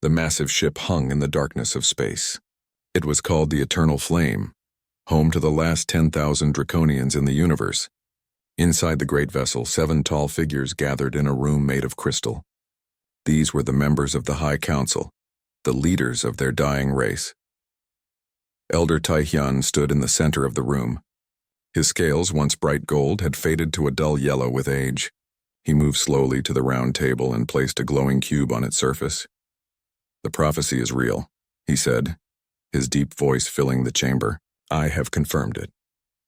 The massive ship hung in the darkness of space. It was called the Eternal Flame, home to the last 10,000 Draconians in the universe. Inside the great vessel, 7 tall figures gathered in a room made of crystal. These were the members of the High Council, the leaders of their dying race. Elder Taihyun stood in the center of the room. His scales, once bright gold, had faded to a dull yellow with age. He moved slowly to the round table and placed a glowing cube on its surface. "The prophecy is real," he said, his deep voice filling the chamber. "I have confirmed it."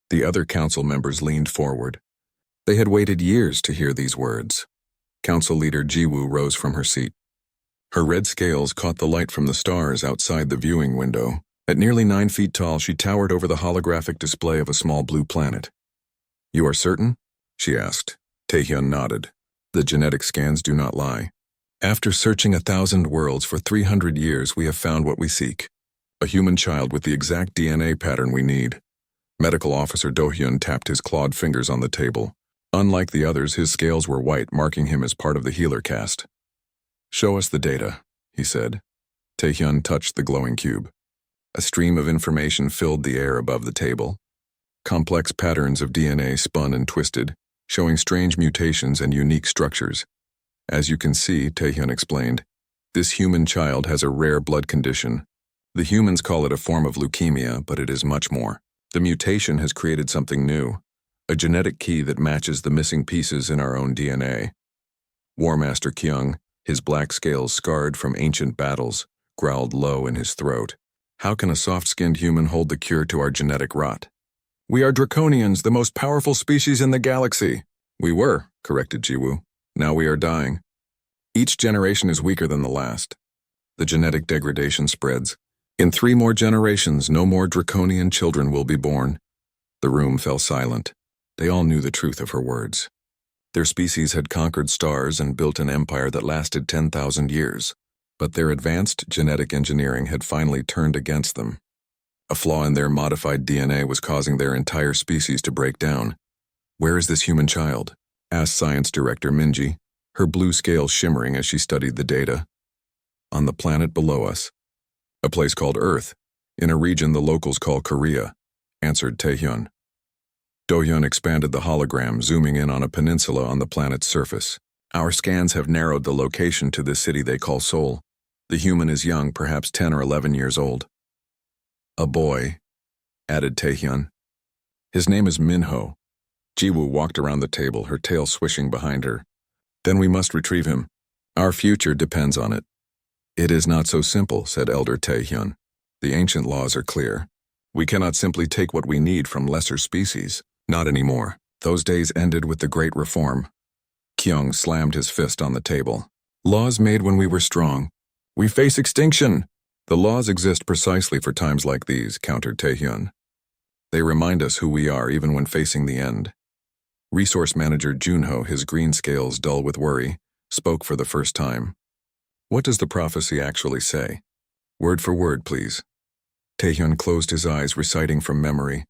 The other council members leaned forward. They had waited years to hear these words. Council leader Jiwoo rose from her seat. Her red scales caught the light from the stars outside the viewing window. At nearly 9 feet tall, she towered over the holographic display of a small blue planet. "You are certain?" she asked. Taehyun nodded. "The genetic scans do not lie. After searching 1,000 worlds for 300 years, we have found what we seek. A human child with the exact DNA pattern we need." Medical Officer Do-hyun tapped his clawed fingers on the table. Unlike the others, his scales were white, marking him as part of the healer caste. "Show us the data," he said. Taehyun touched the glowing cube. A stream of information filled the air above the table. Complex patterns of DNA spun and twisted, showing strange mutations and unique structures. "As you can see," Taehyun explained, "this human child has a rare blood condition. The humans call it a form of leukemia, but it is much more. The mutation has created something new, a genetic key that matches the missing pieces in our own DNA." War Master Kyung, his black scales scarred from ancient battles, growled low in his throat. "How can a soft-skinned human hold the cure to our genetic rot?" "We are Draconians, the most powerful species in the galaxy." "We were," corrected Jiwoo. "Now we are dying. Each generation is weaker than the last. The genetic degradation spreads. In 3 more generations, no more Draconian children will be born." The room fell silent. They all knew the truth of her words. Their species had conquered stars and built an empire that lasted 10,000 years. But their advanced genetic engineering had finally turned against them. A flaw in their modified DNA was causing their entire species to break down. "Where is this human child?" asked Science Director Minji, her blue scales shimmering as she studied the data. "On the planet below us. A place called Earth, in a region the locals call Korea," answered Taehyun. Do-hyun expanded the hologram, zooming in on a peninsula on the planet's surface. "Our scans have narrowed the location to this city they call Seoul. The human is young, perhaps 10 or 11 years old." "A boy," added Taehyun. "His name is Minho." Jiwoo walked around the table, her tail swishing behind her. "Then we must retrieve him. Our future depends on it." "It is not so simple," said Elder Taehyun. "The ancient laws are clear. We cannot simply take what we need from lesser species. Not anymore. Those days ended with the Great Reform." Kyung slammed his fist on the table. "Laws made when we were strong. We face extinction." "The laws exist precisely for times like these," countered Taehyun. "They remind us who we are even when facing the end." Resource Manager Junho, his green scales dull with worry, spoke for the first time. "What does the prophecy actually say? Word for word, please." Taehyun closed his eyes, reciting from memory.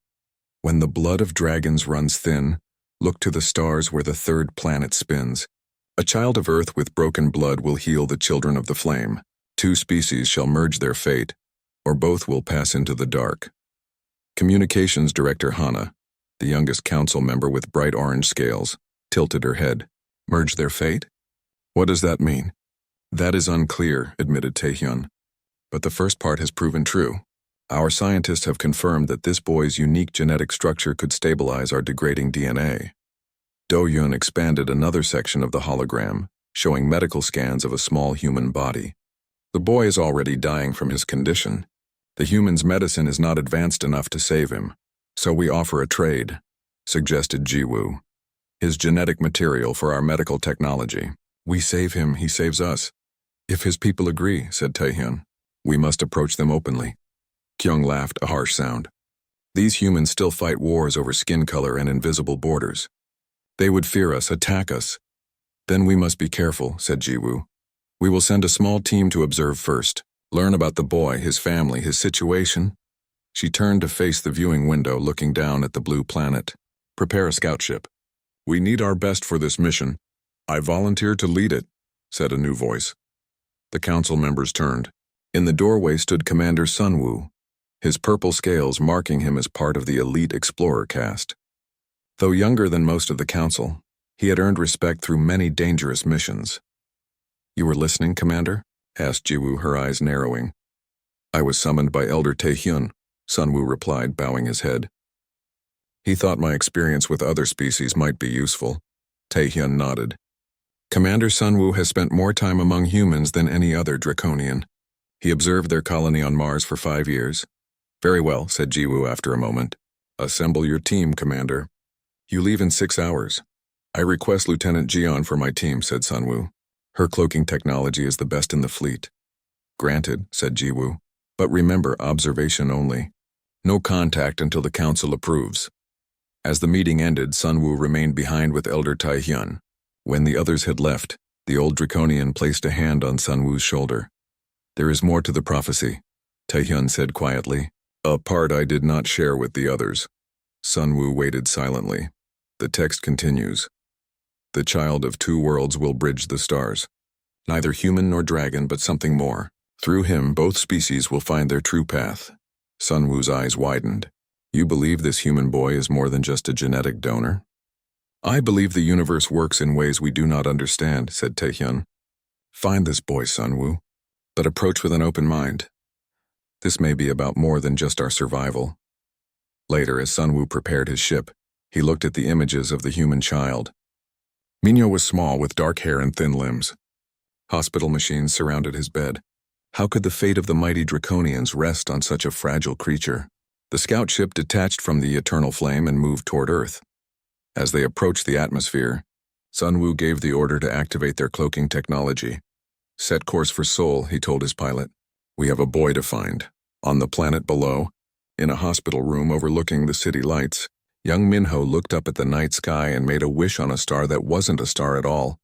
"When the blood of dragons runs thin, look to the stars where the 3rd planet spins. A child of Earth with broken blood will heal the children of the flame. 2 species shall merge their fate, or both will pass into the dark." Communications Director Hana, the youngest council member with bright orange scales, tilted her head. "Merge their fate? What does that mean?" "That is unclear," admitted Taehyun. "But the first part has proven true. Our scientists have confirmed that this boy's unique genetic structure could stabilize our degrading DNA." Do-hyun expanded another section of the hologram, showing medical scans of a small human body. "The boy is already dying from his condition. The human's medicine is not advanced enough to save him, so we offer a trade," suggested Jiwoo. "His genetic material for our medical technology. We save him, he saves us." "If his people agree," said Taehyun, "we must approach them openly." Kyung laughed, a harsh sound. "These humans still fight wars over skin color and invisible borders. They would fear us, attack us." "Then we must be careful," said Jiwoo. "We will send a small team to observe first, learn about the boy, his family, his situation." She turned to face the viewing window, looking down at the blue planet. "Prepare a scout ship. We need our best for this mission. I volunteer to lead it," said a new voice. The council members turned. In the doorway stood Commander Sunwoo, his purple scales marking him as part of the elite explorer caste. Though younger than most of the council, he had earned respect through many dangerous missions. "You were listening, Commander?" asked Jiwoo, her eyes narrowing. "I was summoned by Elder Taehyun," Sunwoo replied, bowing his head. "He thought my experience with other species might be useful." Taehyun nodded. "Commander Sunwoo has spent more time among humans than any other Draconian. He observed their colony on Mars for 5 years. "Very well," said Jiwoo after a moment. "Assemble your team, Commander. You leave in 6 hours. I request Lieutenant Jian for my team," said Sunwoo. "Her cloaking technology is the best in the fleet." "Granted," said Jiwoo. "But remember, observation only. No contact until the council approves." As the meeting ended, Sunwoo remained behind with Elder Taehyun. When the others had left, the old Draconian placed a hand on Sunwoo's shoulder. "There is more to the prophecy," Taehyun said quietly. "A part I did not share with the others." Sunwoo waited silently. The text continues. "The child of 2 worlds will bridge the stars. Neither human nor dragon, but something more. Through him, both species will find their true path." Sunwoo's eyes widened. "You believe this human boy is more than just a genetic donor?" "I believe the universe works in ways we do not understand," said Taehyun. "Find this boy, Sunwoo, but approach with an open mind. This may be about more than just our survival." Later, as Sunwoo prepared his ship, he looked at the images of the human child. Minho was small, with dark hair and thin limbs. Hospital machines surrounded his bed. How could the fate of the mighty Draconians rest on such a fragile creature? The scout ship detached from the eternal flame and moved toward Earth. As they approached the atmosphere, Sunwoo gave the order to activate their cloaking technology. "Set course for Seoul," he told his pilot. "We have a boy to find." On the planet below, in a hospital room overlooking the city lights, young Minho looked up at the night sky and made a wish on a star that wasn't a star at all,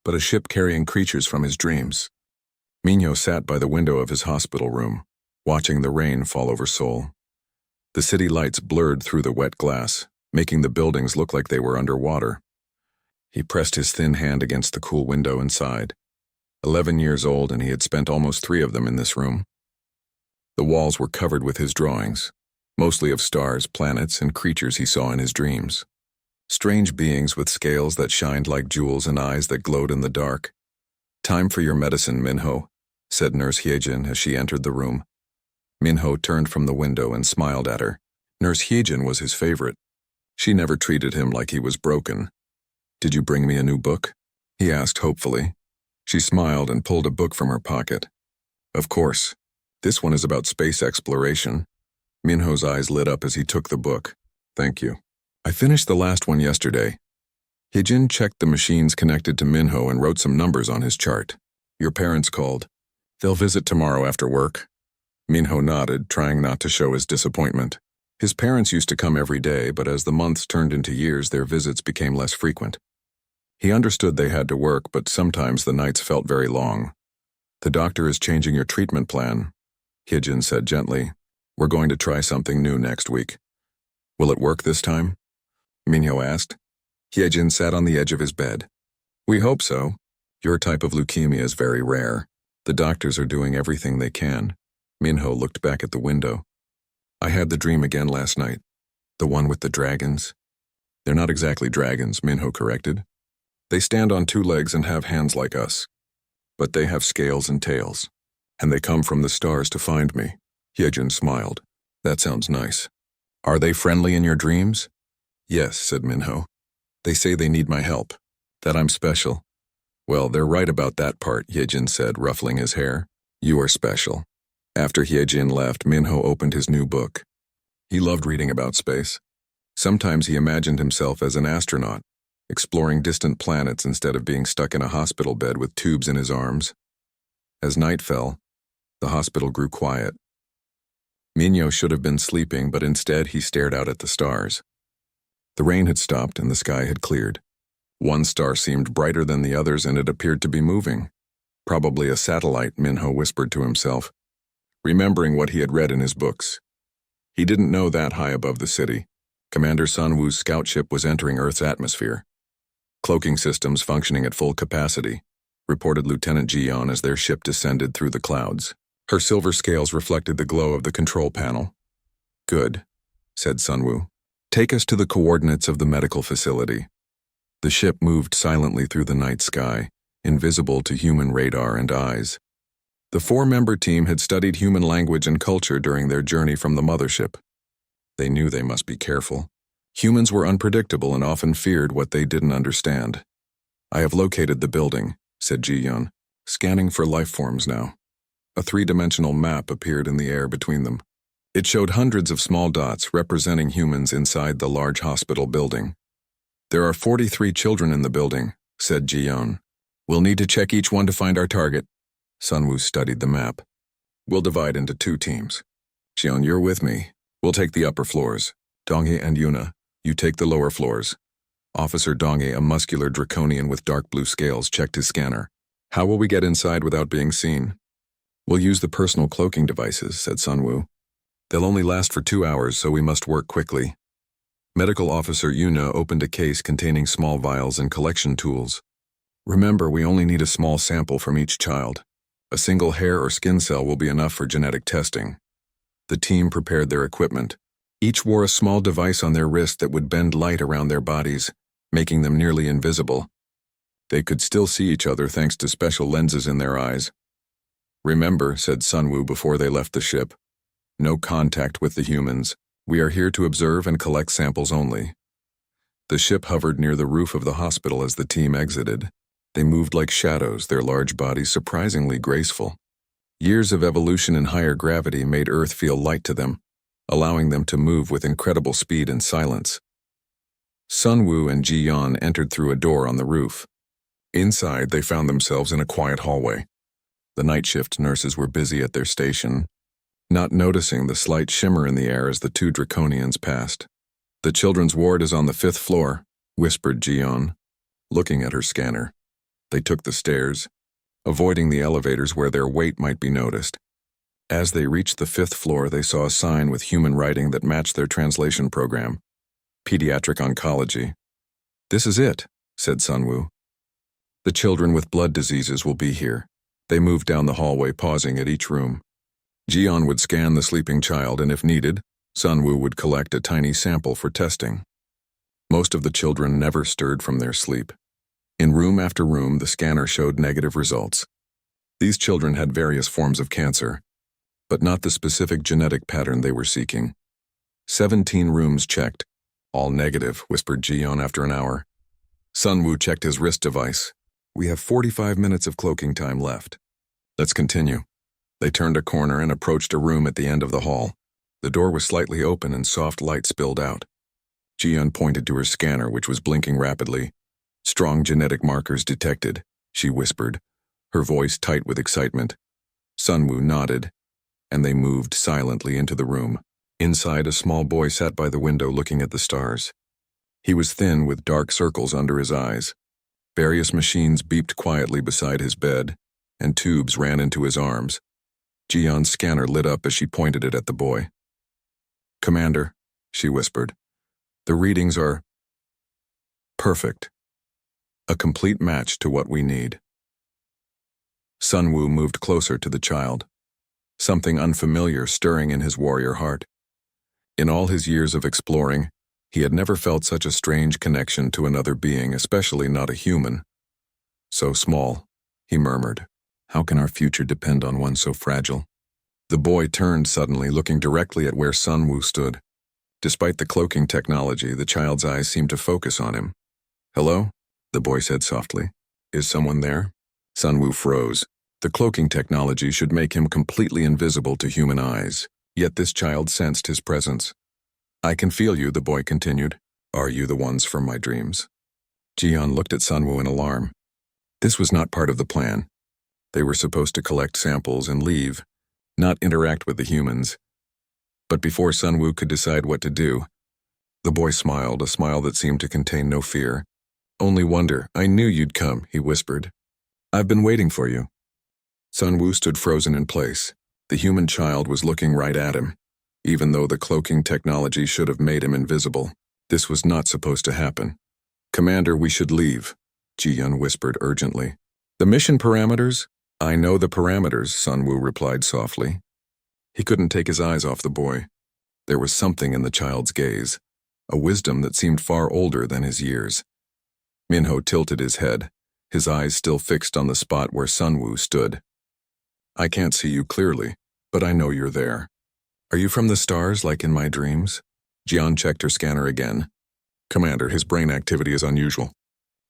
but a ship carrying creatures from his dreams. Minho sat by the window of his hospital room, watching the rain fall over Seoul. The city lights blurred through the wet glass, making the buildings look like they were underwater. He pressed his thin hand against the cool window and sighed. 11 years old, and he had spent almost 3 of them in this room. The walls were covered with his drawings, mostly of stars, planets, and creatures he saw in his dreams. Strange beings with scales that shined like jewels and eyes that glowed in the dark. "Time for your medicine, Minho," said Nurse Hyejin as she entered the room. Minho turned from the window and smiled at her. Nurse Hyejin was his favorite. She never treated him like he was broken. "Did you bring me a new book?" he asked hopefully. She smiled and pulled a book from her pocket. "Of course. This one is about space exploration." Minho's eyes lit up as he took the book. "Thank you. I finished the last one yesterday." Hyejin checked the machines connected to Minho and wrote some numbers on his chart. "Your parents called. They'll visit tomorrow after work." Minho nodded, trying not to show his disappointment. His parents used to come every day, but as the months turned into years, their visits became less frequent. He understood they had to work, but sometimes the nights felt very long. "The doctor is changing your treatment plan," Hyejin said gently. "We're going to try something new next week." "Will it work this time?" Minho asked. Hyejin sat on the edge of his bed. "We hope so. Your type of leukemia is very rare. The doctors are doing everything they can." Minho looked back at the window. "I had the dream again last night. The one with the dragons." "They're not exactly dragons," Minho corrected. "They stand on 2 legs and have hands like us. But they have scales and tails. And they come from the stars to find me." Hyejin smiled. "That sounds nice. Are they friendly in your dreams?" "Yes," said Minho. "They say they need my help. That I'm special." "Well, they're right about that part," Hyejin said, ruffling his hair. "You are special." After Hyejin left, Minho opened his new book. He loved reading about space. Sometimes he imagined himself as an astronaut, exploring distant planets instead of being stuck in a hospital bed with tubes in his arms. As night fell, the hospital grew quiet. Minho should have been sleeping, but instead he stared out at the stars. The rain had stopped and the sky had cleared. One star seemed brighter than the others, and it appeared to be moving. Probably a satellite, Minho whispered to himself, remembering what he had read in his books. He didn't know that high above the city, Commander Sunwoo's scout ship was entering Earth's atmosphere. Cloaking systems functioning at full capacity. reported Lieutenant Jian as their ship descended through the clouds. Her silver scales reflected the glow of the control panel. Good, said Sunwoo. Take us to the coordinates of the medical facility. The ship moved silently through the night sky, invisible to human radar and eyes. The four-member team had studied human language and culture during their journey from the mothership. They knew they must be careful. Humans were unpredictable and often feared what they didn't understand. I have located the building, said Ji-yeon, scanning for life forms now. A three-dimensional map appeared in the air between them. It showed hundreds of small dots representing humans inside the large hospital building. There are 43 children in the building, said Ji-yeon. We'll need to check each one to find our target. Sunwoo studied the map. We'll divide into 2 teams. Ji-yeon, you're with me. We'll take the upper floors. Donghae and Yuna, you take the lower floors. Officer Donghae, a muscular draconian with dark blue scales, checked his scanner. How will we get inside without being seen? We'll use the personal cloaking devices, said Sunwoo. They'll only last for 2 hours, so we must work quickly. Medical Officer Yuna opened a case containing small vials and collection tools. Remember, we only need a small sample from each child. A single hair or skin cell will be enough for genetic testing. The team prepared their equipment. Each wore a small device on their wrist that would bend light around their bodies, making them nearly invisible. They could still see each other thanks to special lenses in their eyes. Remember, said Sunwoo before they left the ship, no contact with the humans. We are here to observe and collect samples only. The ship hovered near the roof of the hospital as the team exited. They moved like shadows, their large bodies surprisingly graceful. Years of evolution in higher gravity made Earth feel light to them, allowing them to move with incredible speed and silence. Sunwoo and Ji-yeon entered through a door on the roof. Inside, they found themselves in a quiet hallway. The night shift nurses were busy at their station, not noticing the slight shimmer in the air as the 2 draconians passed. The children's ward is on the 5th floor, whispered Ji-yeon, looking at her scanner. They took the stairs, avoiding the elevators where their weight might be noticed. As they reached the 5th floor, they saw a sign with human writing that matched their translation program. Pediatric Oncology. This is it, said Sunwoo. The children with blood diseases will be here. They moved down the hallway, pausing at each room. Ji-yeon would scan the sleeping child, and if needed, Sunwoo would collect a tiny sample for testing. Most of the children never stirred from their sleep. In room after room, the scanner showed negative results. These children had various forms of cancer, but not the specific genetic pattern they were seeking. 17 rooms checked. All negative, whispered Ji-yeon after an hour. Sunwoo checked his wrist device. We have 45 minutes of cloaking time left. Let's continue. They turned a corner and approached a room at the end of the hall. The door was slightly open and soft light spilled out. Ji-yeon pointed to her scanner, which was blinking rapidly. Strong genetic markers detected, she whispered, her voice tight with excitement. Sunwoo nodded, and they moved silently into the room. Inside, a small boy sat by the window looking at the stars. He was thin with dark circles under his eyes. Various machines beeped quietly beside his bed, and tubes ran into his arms. Ji-yeon's scanner lit up as she pointed it at the boy. Commander, she whispered, the readings are perfect. A complete match to what we need. Sunwoo moved closer to the child, something unfamiliar stirring in his warrior heart. In all his years of exploring, he had never felt such a strange connection to another being, especially not a human. So small, he murmured. How can our future depend on one so fragile? The boy turned suddenly, looking directly at where Sunwoo stood. Despite the cloaking technology, the child's eyes seemed to focus on him. Hello? The boy said softly. Is someone there? Sunwoo froze. The cloaking technology should make him completely invisible to human eyes, yet this child sensed his presence. I can feel you, the boy continued. Are you the ones from my dreams? Ji-yeon looked at Sunwoo in alarm. This was not part of the plan. They were supposed to collect samples and leave, not interact with the humans. But before Sunwoo could decide what to do, the boy smiled, a smile that seemed to contain no fear. Only wonder. I knew you'd come, he whispered. I've been waiting for you. Sunwoo stood frozen in place. The human child was looking right at him. Even though the cloaking technology should have made him invisible, this was not supposed to happen. Commander, we should leave, Ji-yeon whispered urgently. The mission parameters? I know the parameters, Sunwoo replied softly. He couldn't take his eyes off the boy. There was something in the child's gaze, a wisdom that seemed far older than his years. Minho tilted his head, his eyes still fixed on the spot where Sunwoo stood. I can't see you clearly, but I know you're there. Are you from the stars like in my dreams? Jian checked her scanner again. Commander, his brain activity is unusual.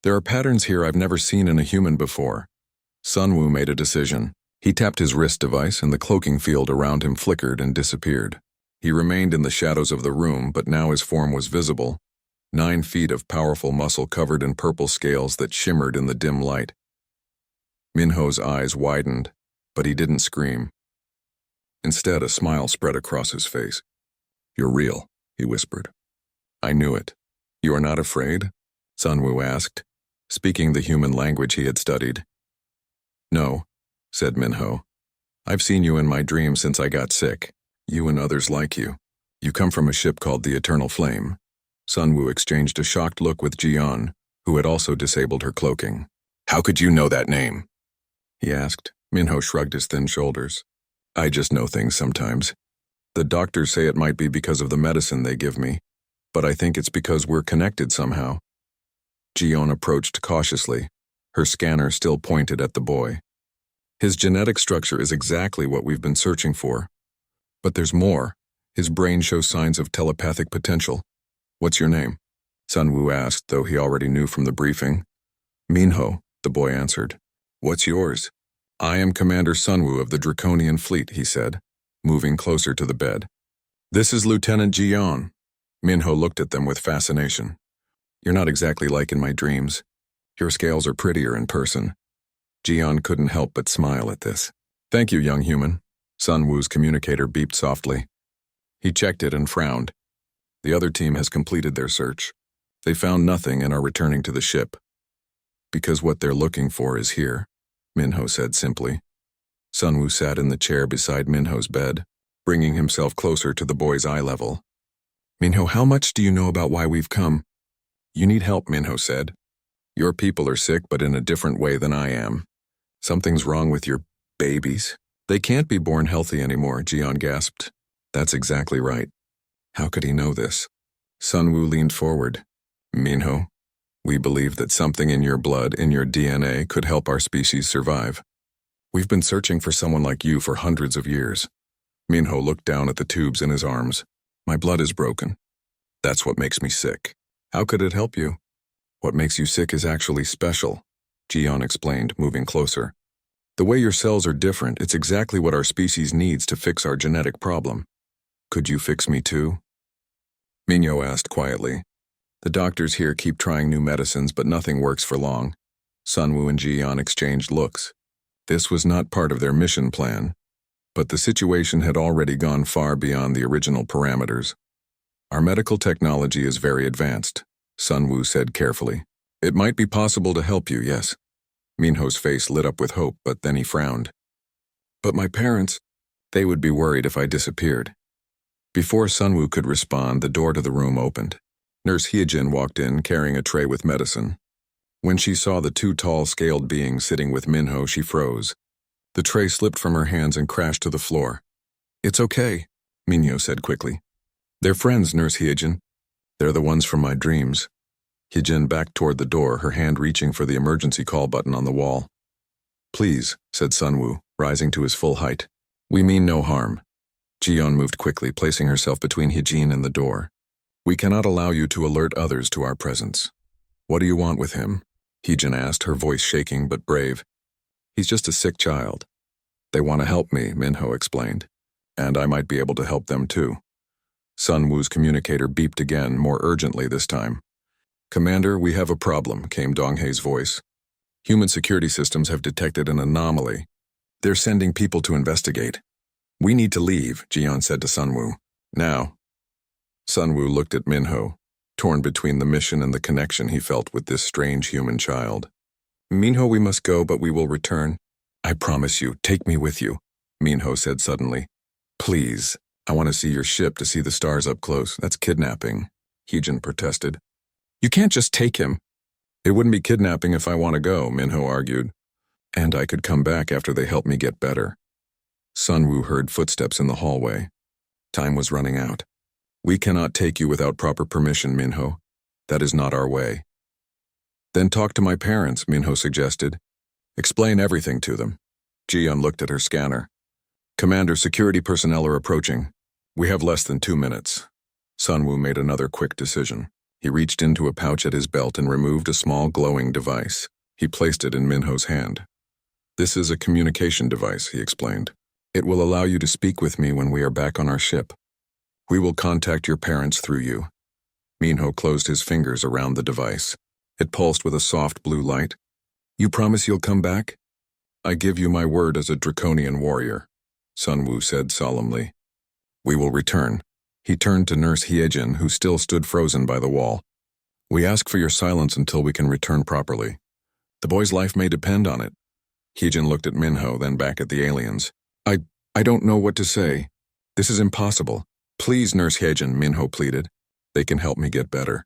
There are patterns here I've never seen in a human before. Sunwoo made a decision. He tapped his wrist device and the cloaking field around him flickered and disappeared. He remained in the shadows of the room, but now his form was visible. 9 feet of powerful muscle covered in purple scales that shimmered in the dim light. Minho's eyes widened, but he didn't scream. Instead, a smile spread across his face. You're real, he whispered. I knew it. You are not afraid? Sunwoo asked, speaking the human language he had studied. No, said Minho. I've seen you in my dreams since I got sick. You and others like you. You come from a ship called the Eternal Flame. Sunwoo exchanged a shocked look with Jian, who had also disabled her cloaking. How could you know that name? He asked. Minho shrugged his thin shoulders. I just know things sometimes. The doctors say it might be because of the medicine they give me, but I think it's because we're connected somehow. Jian approached cautiously, her scanner still pointed at the boy. His genetic structure is exactly what we've been searching for. But there's more. His brain shows signs of telepathic potential. What's your name? Sunwoo asked, though he already knew from the briefing. Minho, the boy answered. What's yours? I am Commander Sunwoo of the Draconian Fleet, he said, moving closer to the bed. This is Lieutenant Jian. Minho looked at them with fascination. You're not exactly like in my dreams. Your scales are prettier in person. Jian couldn't help but smile at this. Thank you, young human. Sunwoo's communicator beeped softly. He checked it and frowned. The other team has completed their search. They found nothing and are returning to the ship. Because what they're looking for is here, Minho said simply. Sunwoo sat in the chair beside Minho's bed, bringing himself closer to the boy's eye level. Minho, how much do you know about why we've come? You need help, Minho said. Your people are sick, but in a different way than I am. Something's wrong with your babies. They can't be born healthy anymore, Jian gasped. That's exactly right. How could he know this? Sunwoo leaned forward. Minho, we believe that something in your blood, in your DNA, could help our species survive. We've been searching for someone like you for hundreds of years. Minho looked down at the tubes in his arms. My blood is broken. That's what makes me sick. How could it help you? What makes you sick is actually special, Jian explained, moving closer. The way your cells are different, it's exactly what our species needs to fix our genetic problem. Could you fix me too? Minho asked quietly. The doctors here keep trying new medicines, but nothing works for long. Sunwoo and Jian exchanged looks. This was not part of their mission plan, but the situation had already gone far beyond the original parameters. Our medical technology is very advanced, Sunwoo said carefully. It might be possible to help you, yes. Minho's face lit up with hope, but then he frowned. But my parents, they would be worried if I disappeared. Before Sunwoo could respond, the door to the room opened. Nurse Hyejin walked in, carrying a tray with medicine. When she saw the 2 tall, scaled beings sitting with Minho, she froze. The tray slipped from her hands and crashed to the floor. It's okay, Minho said quickly. They're friends, Nurse Hyejin. They're the ones from my dreams. Hyejin backed toward the door, her hand reaching for the emergency call button on the wall. Please, said Sunwoo, rising to his full height. We mean no harm. Jian moved quickly, placing herself between Hyejin and the door. We cannot allow you to alert others to our presence. What do you want with him? Hyejin asked, her voice shaking but brave. He's just a sick child. They want to help me, Minho explained. And I might be able to help them too. Sunwoo's communicator beeped again, more urgently this time. Commander, we have a problem, came Donghei's voice. Human security systems have detected an anomaly. They're sending people to investigate. We need to leave, Jian said to Sunwoo. Now. Sunwoo looked at Minho, torn between the mission and the connection he felt with this strange human child. Minho, we must go, but we will return. I promise you, take me with you, Minho said suddenly. Please, I want to see your ship, to see the stars up close. That's kidnapping, Hyejin protested. You can't just take him. It wouldn't be kidnapping if I want to go, Minho argued. And I could come back after they helped me get better. Sunwoo heard footsteps in the hallway. Time was running out. We cannot take you without proper permission, Minho. That is not our way. Then talk to my parents, Minho suggested. Explain everything to them. Ji-yeon looked at her scanner. Commander, security personnel are approaching. We have less than 2 minutes. Sunwoo made another quick decision. He reached into a pouch at his belt and removed a small glowing device. He placed it in Minho's hand. This is a communication device, he explained. It will allow you to speak with me when we are back on our ship. We will contact your parents through you. Minho closed his fingers around the device. It pulsed with a soft blue light. You promise you'll come back? I give you my word as a draconian warrior, Sunwoo said solemnly. We will return. He turned to Nurse Hyejin, who still stood frozen by the wall. We ask for your silence until we can return properly. The boy's life may depend on it. Hyejin looked at Minho, then back at the aliens. I don't know what to say. This is impossible. Please, Nurse Hyejin, Minho pleaded. They can help me get better.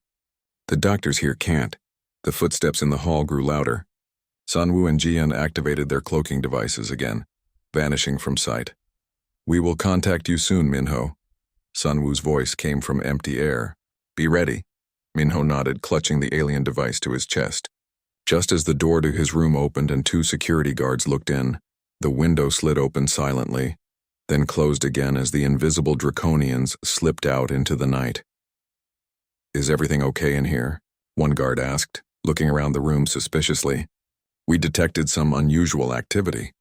The doctors here can't. The footsteps in the hall grew louder. Sunwoo and Ji-yeon activated their cloaking devices again, vanishing from sight. We will contact you soon, Minho. Sunwoo's voice came from empty air. Be ready. Minho nodded, clutching the alien device to his chest. Just as the door to his room opened and 2 security guards looked in, the window slid open silently, then closed again as the invisible draconians slipped out into the night. Is everything okay in here? One guard asked, looking around the room suspiciously. We detected some unusual activity.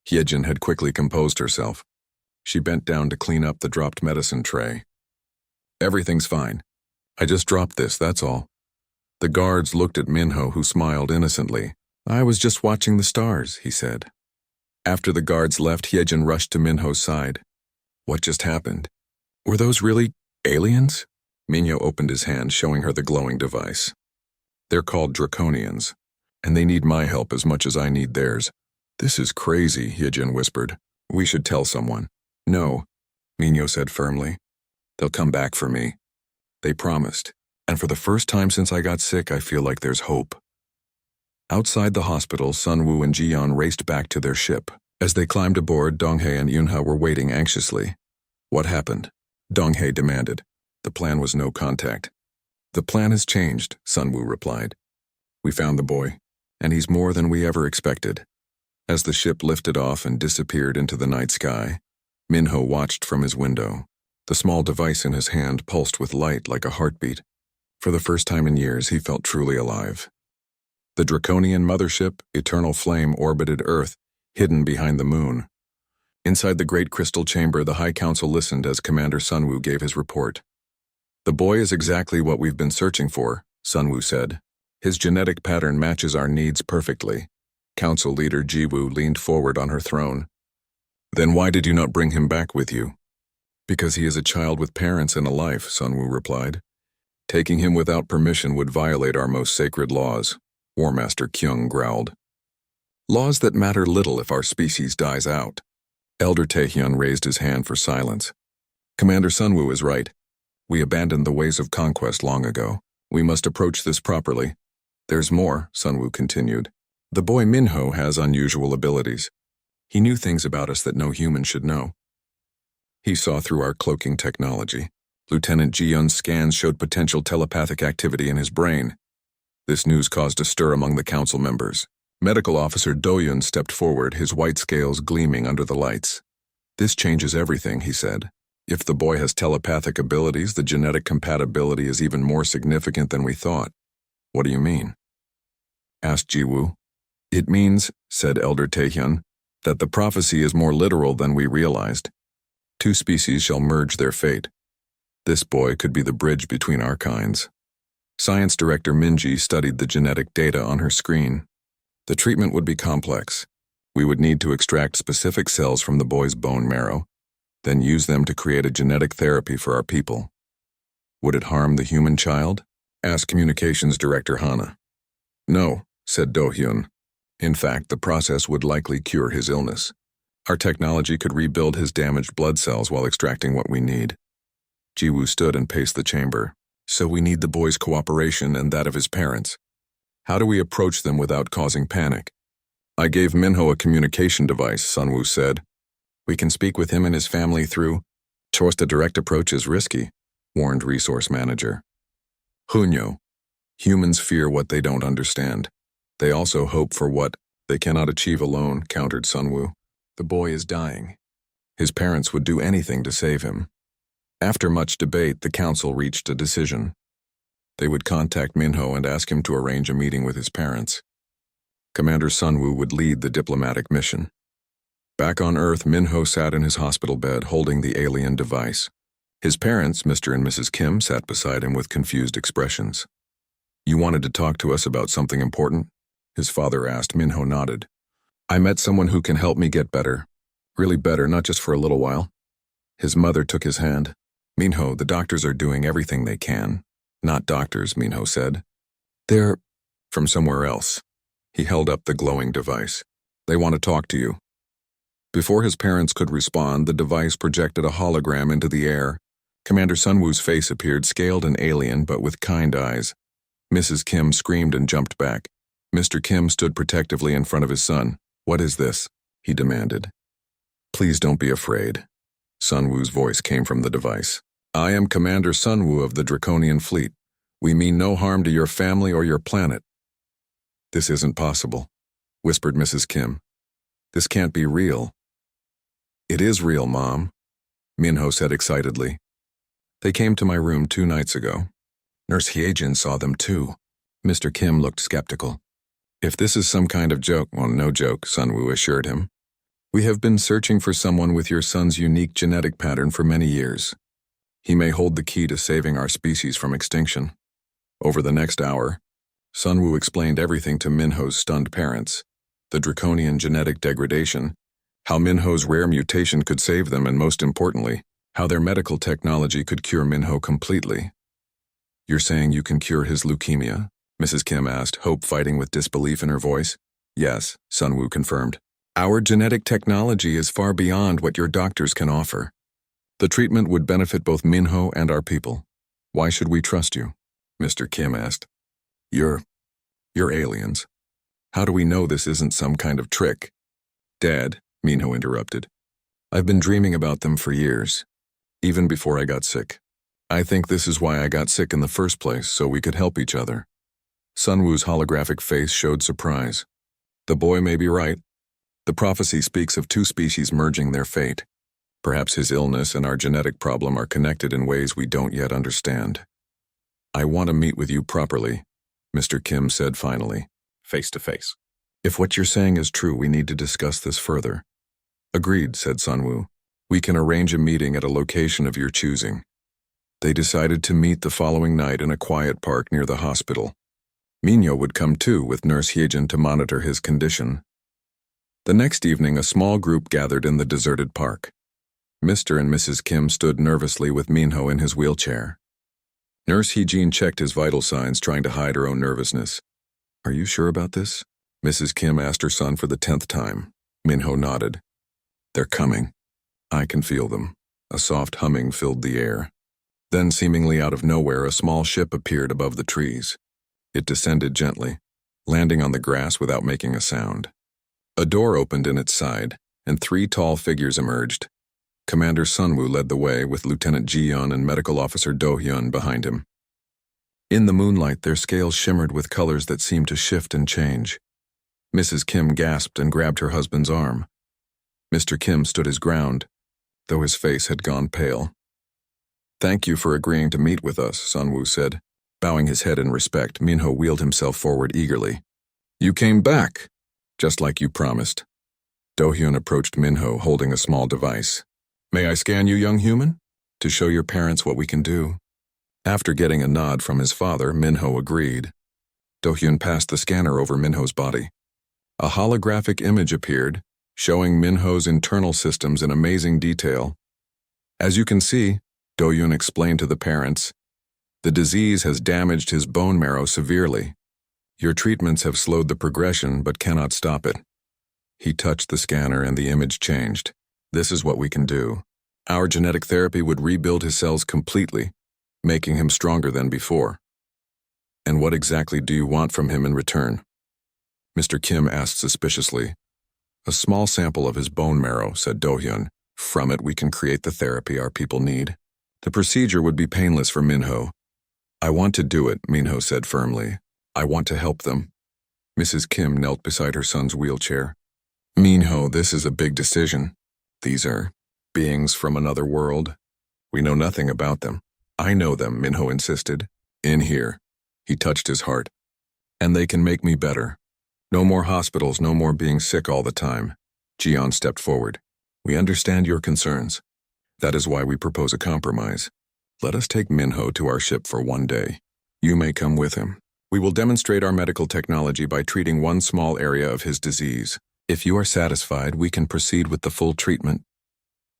Hyejin had quickly composed herself. She bent down to clean up the dropped medicine tray. Everything's fine. I just dropped this, that's all. The guards looked at Minho, who smiled innocently. I was just watching the stars, he said. After the guards left, Hyejin rushed to Minho's side. What just happened? Were those really aliens? Minho opened his hand, showing her the glowing device. They're called draconians, and they need my help as much as I need theirs. This is crazy, Hyejin whispered. We should tell someone. No, Minho said firmly. They'll come back for me. They promised, and for the first time since I got sick, I feel like there's hope. Outside the hospital, Sunwoo and Ji-yeon raced back to their ship. As they climbed aboard, Donghae and Yunha were waiting anxiously. What happened? Donghae demanded. The plan was no contact. The plan has changed, Sunwoo replied. We found the boy, and he's more than we ever expected. As the ship lifted off and disappeared into the night sky, Minho watched from his window. The small device in his hand pulsed with light like a heartbeat. For the first time in years, he felt truly alive. The draconian mothership, Eternal Flame, orbited Earth, hidden behind the moon. Inside the great crystal chamber, the High Council listened as Commander Sunwoo gave his report. The boy is exactly what we've been searching for, Sunwoo said. His genetic pattern matches our needs perfectly. Council leader Ji-woo leaned forward on her throne. Then why did you not bring him back with you? Because he is a child with parents and a life, Sunwoo replied. Taking him without permission would violate our most sacred laws. War Master Kyung growled. Laws that matter little if our species dies out. Elder Taehyun raised his hand for silence. Commander Sunwoo is right. We abandoned the ways of conquest long ago. We must approach this properly. There's more, Sunwoo continued. The boy Minho has unusual abilities. He knew things about us that no human should know. He saw through our cloaking technology. Lieutenant Ji-yeon's scans showed potential telepathic activity in his brain. This news caused a stir among the council members. Medical Officer Do-yeon stepped forward, his white scales gleaming under the lights. This changes everything, he said. If the boy has telepathic abilities, the genetic compatibility is even more significant than we thought. What do you mean? Asked Ji-woo. It means, said Elder Taehyun, that the prophecy is more literal than we realized. 2 species shall merge their fate. This boy could be the bridge between our kinds. Science Director Minji studied the genetic data on her screen. The treatment would be complex. We would need to extract specific cells from the boy's bone marrow, then use them to create a genetic therapy for our people. Would it harm the human child? Asked Communications Director Hana. No, said Do-hyun. In fact, the process would likely cure his illness. Our technology could rebuild his damaged blood cells while extracting what we need. Ji-woo stood and paced the chamber. So we need the boy's cooperation and that of his parents. How do we approach them without causing panic? I gave Minho a communication device, Sunwoo said. We can speak with him and his family through. Choice a direct approach is risky, warned Resource Manager. Hunyo. Humans fear what they don't understand. They also hope for what they cannot achieve alone, countered Sunwoo. The boy is dying. His parents would do anything to save him. After much debate, the council reached a decision. They would contact Minho and ask him to arrange a meeting with his parents. Commander Sunwoo would lead the diplomatic mission. Back on Earth, Minho sat in his hospital bed holding the alien device. His parents, Mr. and Mrs. Kim, sat beside him with confused expressions. You wanted to talk to us about something important? His father asked. Minho nodded. I met someone who can help me get better. Really better, not just for a little while. His mother took his hand. Minho, the doctors are doing everything they can. Not doctors, Minho said. They're from somewhere else. He held up the glowing device. They want to talk to you. Before his parents could respond, the device projected a hologram into the air. Commander Sunwoo's face appeared, scaled and alien, but with kind eyes. Mrs. Kim screamed and jumped back. Mr. Kim stood protectively in front of his son. What is this? He demanded. Please don't be afraid. Sunwoo's voice came from the device. I am Commander Sunwoo of the Draconian Fleet. We mean no harm to your family or your planet. This isn't possible, whispered Mrs. Kim. This can't be real. It is real, Mom, Minho said excitedly. They came to my room 2 nights ago. Nurse Hyejin saw them too. Mr. Kim looked skeptical. If this is some kind of joke, well, no joke, Sunwoo assured him. We have been searching for someone with your son's unique genetic pattern for many years. He may hold the key to saving our species from extinction. Over the next hour, Sunwoo explained everything to Minho's stunned parents. The draconian genetic degradation, how Minho's rare mutation could save them, and most importantly, how their medical technology could cure Minho completely. You're saying you can cure his leukemia? Mrs. Kim asked, hope fighting with disbelief in her voice. Yes, Sunwoo confirmed. Our genetic technology is far beyond what your doctors can offer. The treatment would benefit both Minho and our people. Why should we trust you? Mr. Kim asked. You're aliens. How do we know this isn't some kind of trick? Dad, Minho interrupted. I've been dreaming about them for years, even before I got sick. I think this is why I got sick in the first place, so we could help each other. Sunwoo's holographic face showed surprise. The boy may be right. The prophecy speaks of 2 species merging their fate. Perhaps his illness and our genetic problem are connected in ways we don't yet understand. I want to meet with you properly, Mr. Kim said finally, face to face. If what you're saying is true, we need to discuss this further. Agreed, said Sunwoo. We can arrange a meeting at a location of your choosing. They decided to meet the following night in a quiet park near the hospital. Minho would come too, with Nurse Hyejin to monitor his condition. The next evening, a small group gathered in the deserted park. Mr. and Mrs. Kim stood nervously with Minho in his wheelchair. Nurse Hyejin checked his vital signs, trying to hide her own nervousness. Are you sure about this? Mrs. Kim asked her son for the 10th time. Minho nodded. They're coming. I can feel them. A soft humming filled the air. Then, seemingly out of nowhere, a small ship appeared above the trees. It descended gently, landing on the grass without making a sound. A door opened in its side, and 3 tall figures emerged. Commander Sunwoo led the way, with Lieutenant Ji-yeon and Medical Officer Do-hyun behind him. In the moonlight, their scales shimmered with colors that seemed to shift and change. Mrs. Kim gasped and grabbed her husband's arm. Mr. Kim stood his ground, though his face had gone pale. Thank you for agreeing to meet with us, Sunwoo said. Bowing his head in respect, Minho wheeled himself forward eagerly. You came back, just like you promised. Do-hyun approached Minho, holding a small device. May I scan you, young human? To show your parents what we can do. After getting a nod from his father, Minho agreed. Do-hyun passed the scanner over Minho's body. A holographic image appeared, showing Minho's internal systems in amazing detail. As you can see, Do-hyun explained to the parents, the disease has damaged his bone marrow severely. Your treatments have slowed the progression but cannot stop it. He touched the scanner and the image changed. This is what we can do. Our genetic therapy would rebuild his cells completely, making him stronger than before. And what exactly do you want from him in return? Mr. Kim asked suspiciously. A small sample of his bone marrow, said Do-hyun. From it we can create the therapy our people need. The procedure would be painless for Minho. I want to do it, Minho said firmly. I want to help them. Mrs. Kim knelt beside her son's wheelchair. Minho, this is a big decision. These are beings from another world. We know nothing about them. I know them, Minho insisted. In here. He touched his heart. And they can make me better. No more hospitals, no more being sick all the time. Jian stepped forward. We understand your concerns. That is why we propose a compromise. Let us take Minho to our ship for one day. You may come with him. We will demonstrate our medical technology by treating one small area of his disease. If you are satisfied, we can proceed with the full treatment.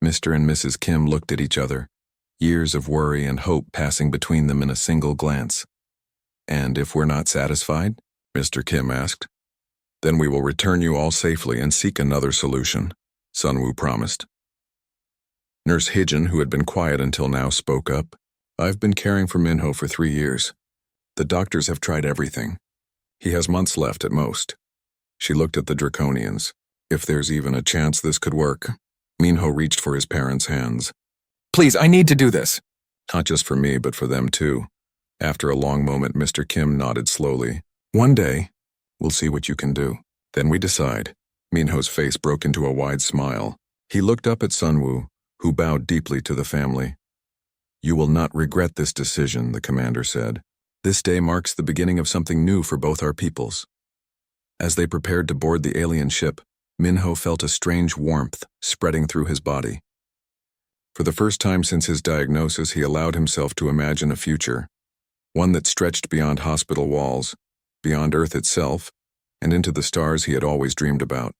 Mr. and Mrs. Kim looked at each other, years of worry and hope passing between them in a single glance. And if we're not satisfied? Mr. Kim asked. Then we will return you all safely and seek another solution, Sunwoo promised. Nurse Hijin, who had been quiet until now, spoke up. I've been caring for Minho for 3 years. The doctors have tried everything. He has months left at most. She looked at the Draconians. If there's even a chance this could work. Minho reached for his parents' hands. Please, I need to do this. Not just for me, but for them too. After a long moment, Mr. Kim nodded slowly. One day, we'll see what you can do. Then we decide. Minho's face broke into a wide smile. He looked up at Sunwoo, who bowed deeply to the family. You will not regret this decision, the commander said. This day marks the beginning of something new for both our peoples. As they prepared to board the alien ship, Minho felt a strange warmth spreading through his body. For the first time since his diagnosis, he allowed himself to imagine a future, one that stretched beyond hospital walls, beyond Earth itself, and into the stars he had always dreamed about.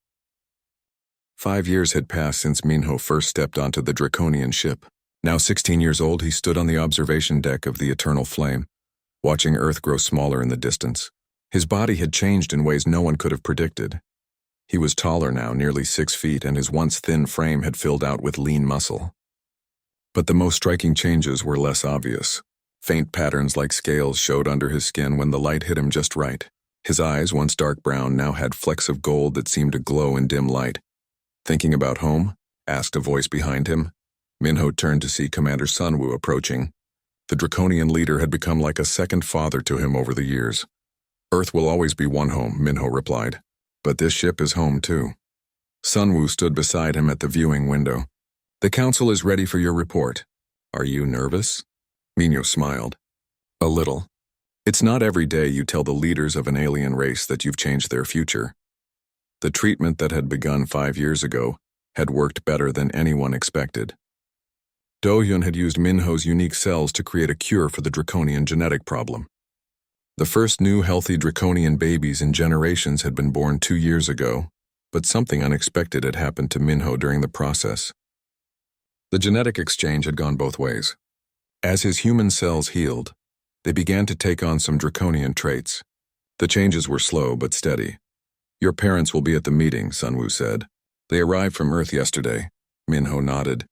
5 years had passed since Minho first stepped onto the Draconian ship. Now 16 years old, he stood on the observation deck of the Eternal Flame, watching Earth grow smaller in the distance. His body had changed in ways no one could have predicted. He was taller now, nearly 6 feet, and his once thin frame had filled out with lean muscle. But the most striking changes were less obvious. Faint patterns like scales showed under his skin when the light hit him just right. His eyes, once dark brown, now had flecks of gold that seemed to glow in dim light. Thinking about home? Asked a voice behind him. Minho turned to see Commander Sunwoo approaching. The Draconian leader had become like a second father to him over the years. Earth will always be one home, Minho replied. But this ship is home too. Sunwoo stood beside him at the viewing window. The council is ready for your report. Are you nervous? Minho smiled. A little. It's not every day you tell the leaders of an alien race that you've changed their future. The treatment that had begun 5 years ago had worked better than anyone expected. Do-hyun had used Minho's unique cells to create a cure for the Draconian genetic problem. The first new healthy Draconian babies in generations had been born 2 years ago, but something unexpected had happened to Minho during the process. The genetic exchange had gone both ways. As his human cells healed, they began to take on some Draconian traits. The changes were slow but steady. Your parents will be at the meeting, Sunwoo said. They arrived from Earth yesterday. Minho nodded.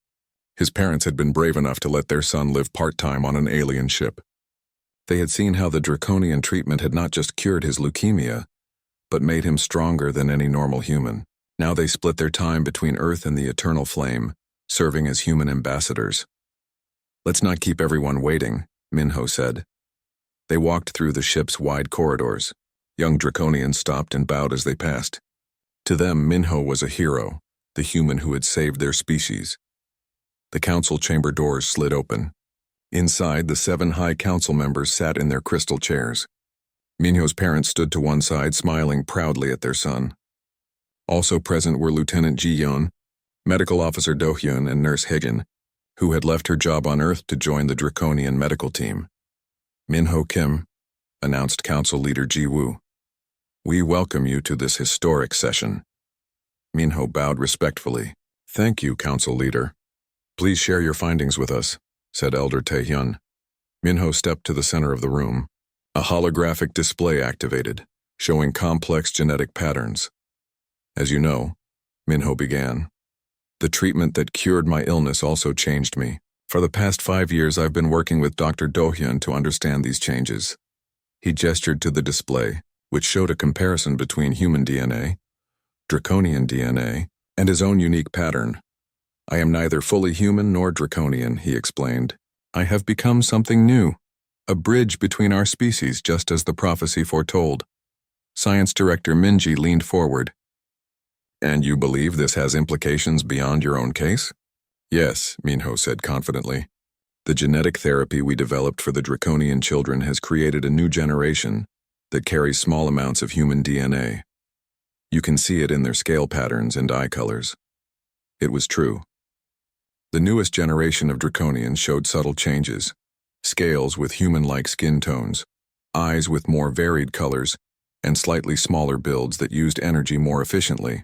His parents had been brave enough to let their son live part-time on an alien ship. They had seen how the Draconian treatment had not just cured his leukemia, but made him stronger than any normal human. Now they split their time between Earth and the Eternal Flame, serving as human ambassadors. Let's not keep everyone waiting, Minho said. They walked through the ship's wide corridors. Young Draconians stopped and bowed as they passed. To them, Minho was a hero, the human who had saved their species. The council chamber doors slid open. Inside, the 7 high council members sat in their crystal chairs. Minho's parents stood to one side, smiling proudly at their son. Also present were Lieutenant Ji-yeon, Medical Officer Do-hyun, and Nurse Hijin, who had left her job on Earth to join the Draconian medical team. Minho Kim, announced Council Leader Ji-woo. We welcome you to this historic session. Minho bowed respectfully. Thank you, Council Leader. Please share your findings with us, said Elder Tae-hyun. Minho stepped to the center of the room. A holographic display activated, showing complex genetic patterns. As you know, Minho began, the treatment that cured my illness also changed me. For the past 5 years, I've been working with Dr. Do-hyun to understand these changes. He gestured to the display, which showed a comparison between human DNA, draconian DNA, and his own unique pattern. "I am neither fully human nor draconian," he explained. "I have become something new, a bridge between our species, just as the prophecy foretold." Science Director Minji leaned forward. "And you believe this has implications beyond your own case?" "Yes," Minho said confidently. "The genetic therapy we developed for the draconian children has created a new generation that carries small amounts of human DNA. You can see it in their scale patterns and eye colors." It was true. The newest generation of draconians showed subtle changes: scales with human-like skin tones, eyes with more varied colors, and slightly smaller builds that used energy more efficiently.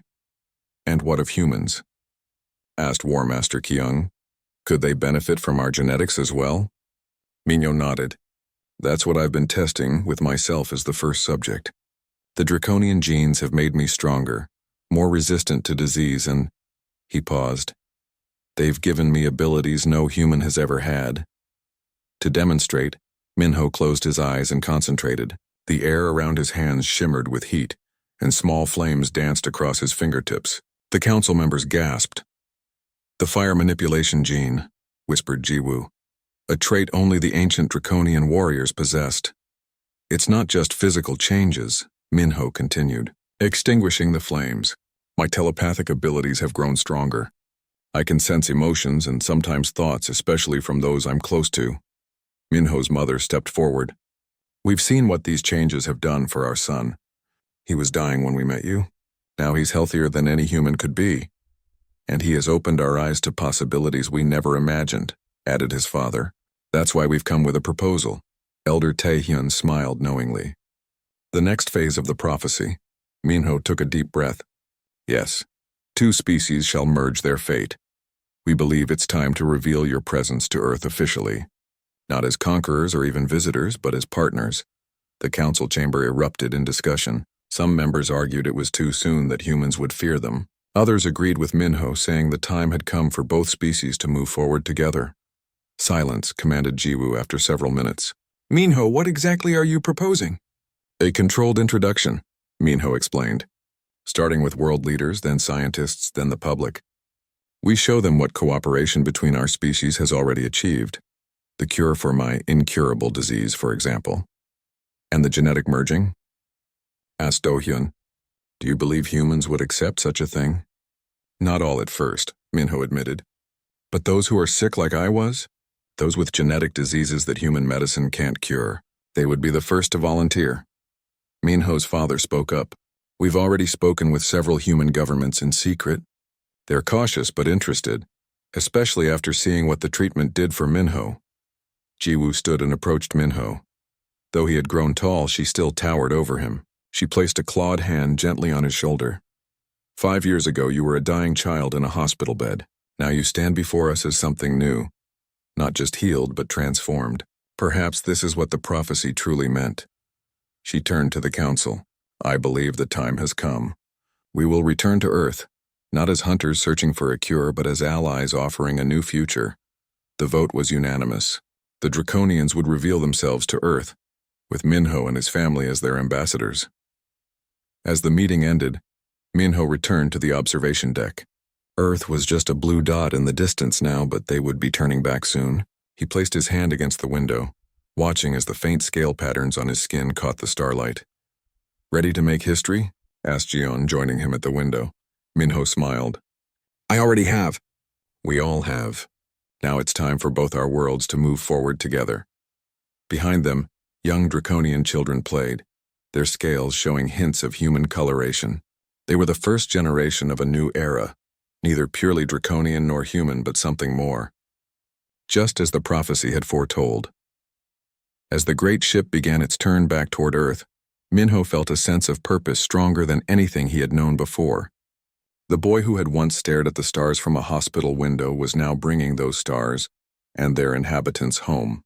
"And what of humans?" asked War Master Kyung. "Could they benefit from our genetics as well?" Minho nodded. "That's what I've been testing, with myself as the first subject. The draconian genes have made me stronger, more resistant to disease, and—" He paused. "They've given me abilities no human has ever had." To demonstrate, Minho closed his eyes and concentrated. The air around his hands shimmered with heat, and small flames danced across his fingertips. The council members gasped. "The fire manipulation gene," whispered Jiwoo. "A trait only the ancient draconian warriors possessed." "It's not just physical changes," Minho continued. "Extinguishing the flames. My telepathic abilities have grown stronger. I can sense emotions and sometimes thoughts, especially from those I'm close to." Minho's mother stepped forward. "We've seen what these changes have done for our son. He was dying when we met you. Now he's healthier than any human could be. And he has opened our eyes to possibilities we never imagined," added his father. "That's why we've come with a proposal." Elder Taehyun smiled knowingly. The next phase of the prophecy. Minho took a deep breath. "Yes, 2 species shall merge their fate. We believe it's time to reveal your presence to Earth officially. Not as conquerors or even visitors, but as partners." The council chamber erupted in discussion. Some members argued it was too soon, that humans would fear them. Others agreed with Minho, saying the time had come for both species to move forward together. "Silence," commanded Jiwoo after several minutes. "Minho, what exactly are you proposing?" "A controlled introduction," Minho explained. "Starting with world leaders, then scientists, then the public. We show them what cooperation between our species has already achieved. The cure for my incurable disease, for example." "And the genetic merging?" asked Do-hyun. "Do you believe humans would accept such a thing?" "Not all at first," Minho admitted. "But those who are sick like I was, those with genetic diseases that human medicine can't cure, they would be the first to volunteer." Minho's father spoke up. "We've already spoken with several human governments in secret. They're cautious but interested, especially after seeing what the treatment did for Minho." Jiwoo stood and approached Minho. Though he had grown tall, she still towered over him. She placed a clawed hand gently on his shoulder. "5 years ago, you were a dying child in a hospital bed. Now you stand before us as something new. Not just healed, but transformed. Perhaps this is what the prophecy truly meant." She turned to the council. "I believe the time has come. We will return to Earth, not as hunters searching for a cure, but as allies offering a new future." The vote was unanimous. The Draconians would reveal themselves to Earth, with Minho and his family as their ambassadors. As the meeting ended, Minho returned to the observation deck. Earth was just a blue dot in the distance now, but they would be turning back soon. He placed his hand against the window, watching as the faint scale patterns on his skin caught the starlight. "Ready to make history?" asked Jion, joining him at the window. Minho smiled. "I already have." "We all have. Now it's time for both our worlds to move forward together." Behind them, young draconian children played, their scales showing hints of human coloration. They were the first generation of a new era, neither purely draconian nor human, but something more. Just as the prophecy had foretold. As the great ship began its turn back toward Earth, Minho felt a sense of purpose stronger than anything he had known before. The boy who had once stared at the stars from a hospital window was now bringing those stars and their inhabitants home.